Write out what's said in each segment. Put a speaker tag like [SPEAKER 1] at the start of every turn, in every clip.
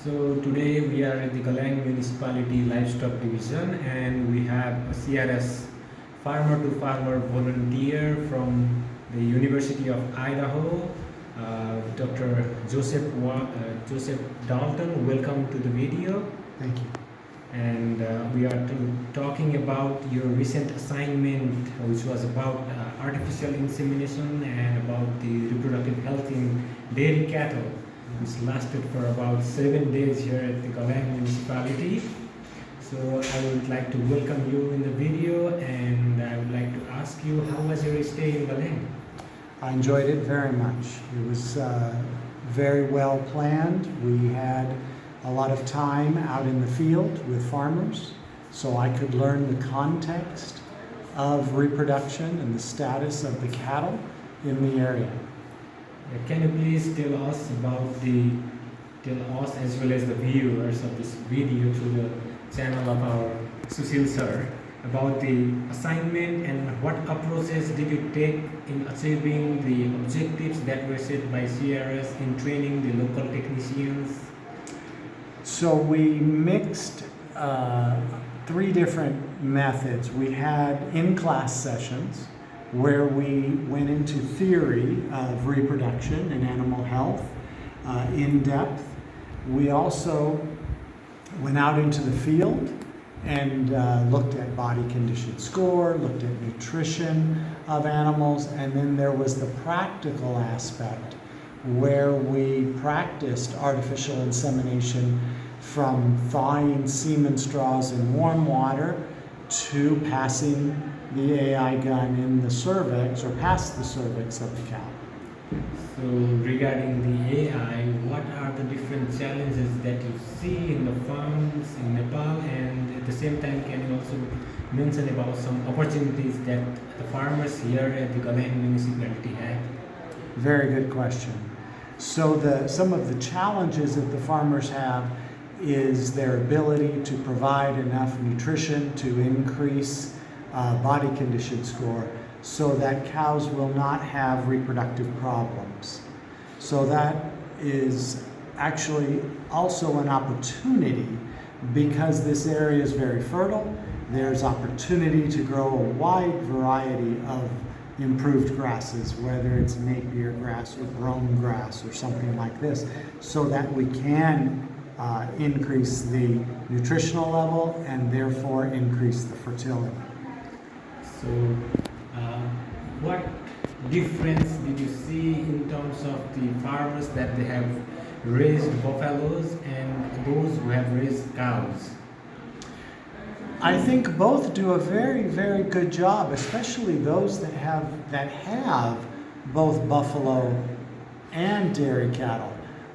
[SPEAKER 1] So today we are at the Galang Municipality Livestock Division and we have a CRS farmer to farmer volunteer from the University of Idaho, Dr. Joseph Dalton. Welcome to the video.
[SPEAKER 2] Thank you.
[SPEAKER 1] And we are talking about your recent assignment, which was about artificial insemination and about the reproductive health in dairy cattle, which lasted for about 7 days here at the Galang municipality. So I would like to welcome you in the video, and I would like to ask you, how was your stay in Galang?
[SPEAKER 2] I enjoyed it very much. It was very well planned. We had a lot of time out in the field with farmers, so I could learn the context of reproduction and the status of the cattle in the area.
[SPEAKER 1] Can you please tell us as well as the viewers of this video through the channel of our Sushil sir, about the assignment and what approaches did you take in achieving the objectives that were set by CRS in training the local technicians?
[SPEAKER 2] So we mixed 3 different methods. We had in-class sessions where we went into theory of reproduction and animal health in depth. We also went out into the field and looked at body condition score, looked at nutrition of animals, and then there was the practical aspect where we practiced artificial insemination from thawing semen straws in warm water to passing the AI gun in the cervix or past the cervix of the cow.
[SPEAKER 1] So regarding the AI, what are the different challenges that you see in the farms in Nepal, and at the same time can you also mention about some opportunities that the farmers here at the Galang municipality have?
[SPEAKER 2] Very good question. So some of the challenges that the farmers have is their ability to provide enough nutrition to increase body condition score so that cows will not have reproductive problems. So that is actually also an opportunity because this area is very fertile. There's opportunity to grow a wide variety of improved grasses, whether it's Napier grass or brome grass or something like this, so that we can increase the nutritional level and therefore increase the fertility.
[SPEAKER 1] So what difference did you see in terms of the farmers that they have raised buffaloes and those who have raised cows?
[SPEAKER 2] I think both do a very, very good job, especially those that have both buffalo and dairy cattle.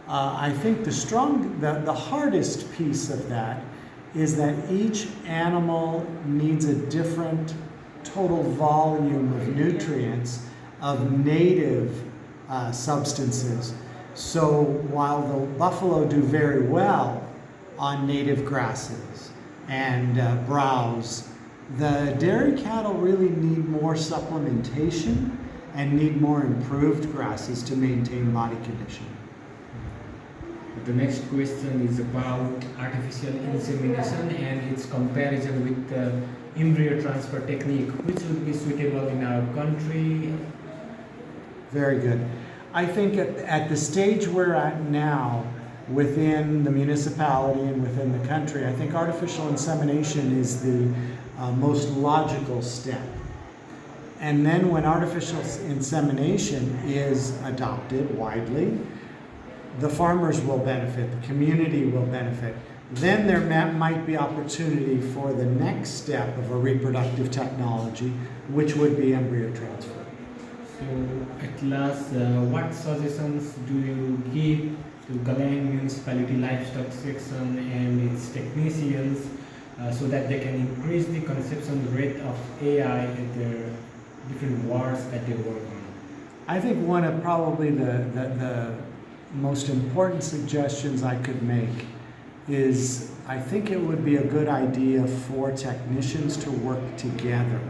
[SPEAKER 2] I think the hardest piece of that is that each animal needs a different total volume of nutrients of native substances. So while the buffalo do very well on native grasses and browse, the dairy cattle really need more supplementation and need more improved grasses to maintain body condition.
[SPEAKER 1] The next question is about artificial insemination and its comparison with the embryo transfer technique, which would be suitable in our country.
[SPEAKER 2] Very good. I think at the stage we're at now, within the municipality and within the country, I think artificial insemination is the most logical step. And then when artificial insemination is adopted widely, the farmers will benefit, the community will benefit. Then there might be opportunity for the next step of a reproductive technology, which would be embryo transfer.
[SPEAKER 1] So at last, what suggestions do you give to Galang Municipality Livestock Section and its technicians so that they can increase the conception rate of AI at their different wards that they work on?
[SPEAKER 2] I think one of probably the most important suggestions I could make is I think it would be a good idea for technicians to work together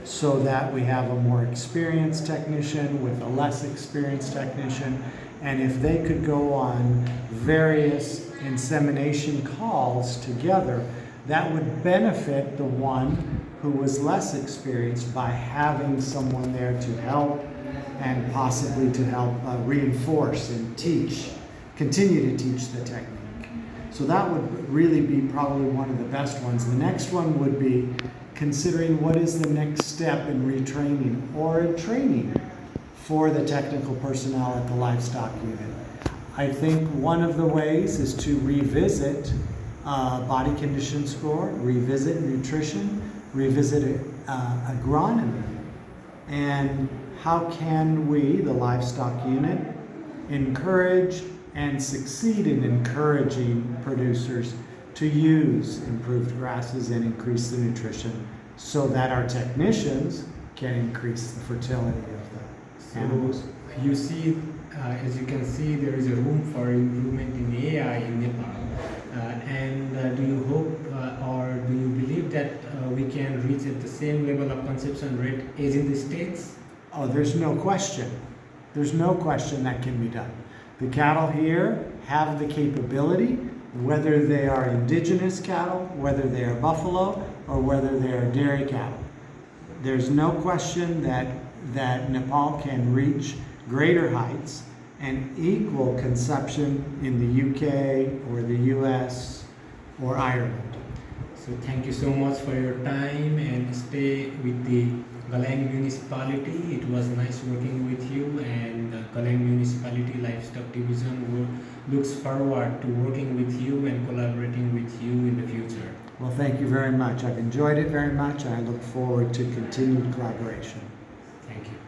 [SPEAKER 2] so that we have a more experienced technician with a less experienced technician, and if they could go on various insemination calls together, that would benefit the one who was less experienced by having someone there to help and possibly to help reinforce and teach, continue to teach the technique. So that would really be probably one of the best ones. The next one would be considering what is the next step in retraining or in training for the technical personnel at the livestock unit. I think one of the ways is to revisit body condition score, revisit nutrition, revisit agronomy, and how can we, the livestock unit, encourage and succeed in encouraging producers to use improved grasses and increase the nutrition so that our technicians can increase the fertility of the animals.
[SPEAKER 1] You see, as you can see, there is a room for improvement in AI in Nepal. Do you hope or do you believe that we can reach at the same level of conception rate as in the States?
[SPEAKER 2] Oh, there's no question. There's no question that can be done. The cattle here have the capability, whether they are indigenous cattle, whether they are buffalo, or whether they are dairy cattle. There's no question that Nepal can reach greater heights and equal consumption in the UK or the US or Ireland.
[SPEAKER 1] So thank you so much for your time and stay with the Galang municipality. It was nice working with you, and Galang municipality livestock division looks forward to working with you and collaborating with you in the future.
[SPEAKER 2] Well, thank you very much. I've enjoyed it very much, and I look forward to continued collaboration.
[SPEAKER 1] Thank you.